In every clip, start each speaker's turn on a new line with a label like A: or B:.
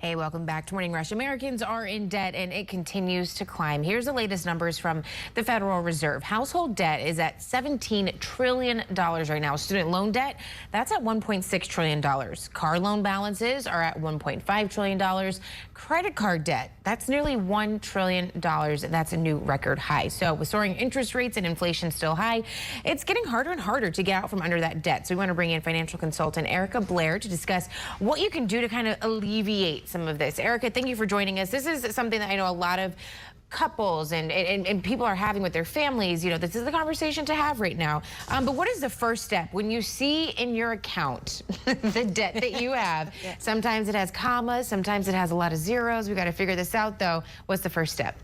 A: Hey, welcome back to Morning Rush. Americans are in debt and it continues to climb. Here's the latest numbers from the Federal Reserve. Household debt is at $17 trillion right now. Student loan debt, that's at $1.6 trillion. Car loan balances are at $1.5 trillion. Credit card debt, that's nearly $1 trillion. That's a new record high. So with soaring interest rates and inflation still high, it's getting harder and harder to get out from under that debt. So we want to bring in financial consultant ErikaBlair to discuss what you can do to kind of alleviate some of this. Erika, thank you for joining us. This is something that I know a lot of couples and people are having with their families. You know, this is the conversation to have right now. But what is the first step when you see in your account the debt that you have? Yeah. Sometimes it has commas, sometimes it has a lot of zeros. We got to figure this out though. What's the first step?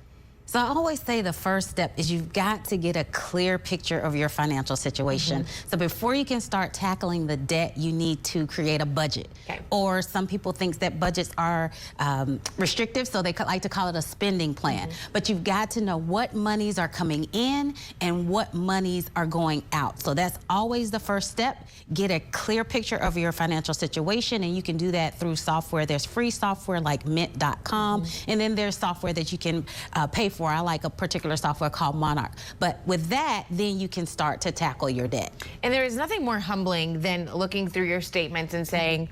B: So I always say the first step is you've got to get a clear picture of your financial situation. So before you can start tackling the debt, you need to create a budget. Okay. Or some people think that budgets are restrictive, so they like to call it a spending plan. But you've got to know what monies are coming in and what monies are going out. So that's always the first step. Get a clear picture of your financial situation, and you can do that through software. There's free software like mint.com, and then there's software that you can pay for. I like a particular software called Monarch. But with that, then you can start to tackle your debt.
A: And there is nothing more humbling than looking through your statements and saying,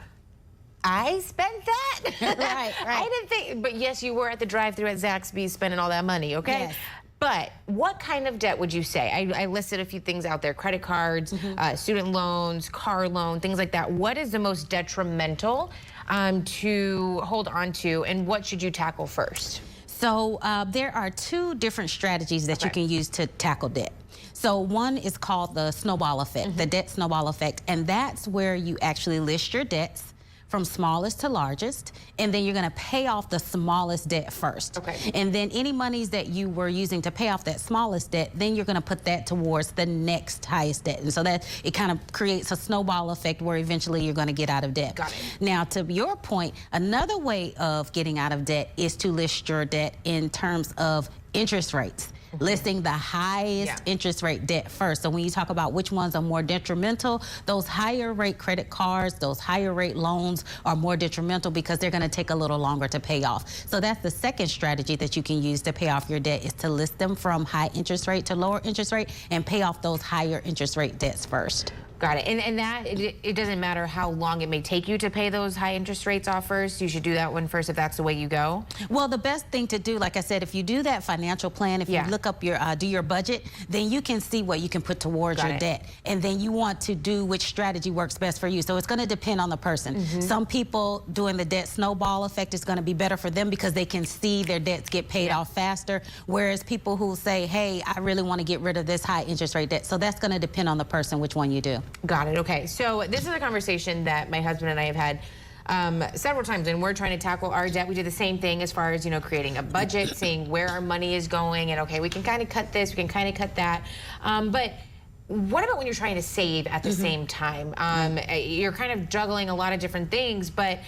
A: I spent that?
B: Right.
A: I didn't think, but yes, you were at the drive-thru at Zaxby's spending all that money, okay?
B: Yes.
A: But what kind of debt would you say? I listed a few things out there: credit cards, student loans, car loan, things like that. What is the most detrimental to hold on to, and what should you tackle first?
B: So there are two different strategies that you can use to tackle debt. So one is called the snowball effect, the debt snowball effect, and that's where you actually list your debts from smallest to largest, and then you're going to pay off the smallest debt first. And then any monies that you were using to pay off that smallest debt, then you're going to put that towards the next highest debt. And so that it kind of creates a snowball effect where eventually you're going to get out of debt.
A: Got it.
B: Now, to your point, another way of getting out of debt is to list your debt in terms of interest rates. Listing the highest interest rate debt first. So when you talk about which ones are more detrimental, those higher rate credit cards, those higher rate loans are more detrimental because they're going to take a little longer to pay off. So that's the second strategy that you can use to pay off your debt, is to list them from high interest rate to lower interest rate and pay off those higher interest rate debts first.
A: Got it. And that, it doesn't matter how long it may take you to pay those high interest rates off first. You should do that one first if that's the way you go.
B: Well, the best thing to do, like I said, if you do that financial plan, if you look up your, do your budget, then you can see what you can put towards your debt. And then you want to do which strategy works best for you. So it's going to depend on the person. Some people doing the debt snowball effect is going to be better for them because they can see their debts get paid off faster. Whereas people who say, hey, I really want to get rid of this high interest rate debt. So that's going to depend on the person which one you do.
A: Got it. Okay. So this is a conversation that my husband and I have had several times, and we're trying to tackle our debt. We do the same thing as far as, you know, creating a budget, seeing where our money is going, and okay, we can kind of cut this, we can kind of cut that. But what about when you're trying to save at the same time? You're kind of juggling a lot of different things, but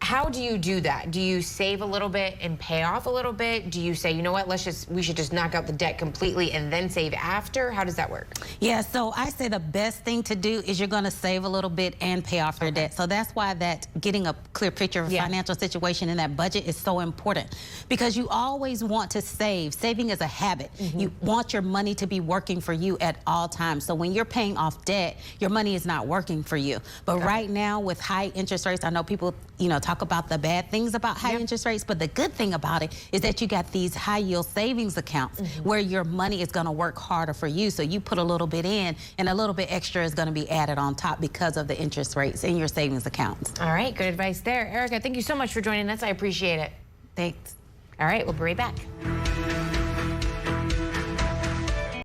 A: how do you do that? Do you save a little bit and pay off a little bit? Do you say, you know what, we should just knock out the debt completely and then save after? How does that work?
B: Yeah, so I say the best thing to do is you're going to save a little bit and pay off your debt. So that's why that getting a clear picture of financial situation and that budget is so important, because you always want to save. Saving is a habit. You want your money to be working for you at all times. So when you're paying off debt, your money is not working for you. But right now with high interest rates, I know people, you know, talk about the bad things about high interest rates, but the good thing about it is that you got these high yield savings accounts where your money is going to work harder for you. So you put a little bit in and a little bit extra is going to be added on top because of the interest rates in your savings accounts.
A: All right, good advice there. Erika, thank you so much for joining us. I appreciate it.
B: Thanks.
A: All right, we'll be right back.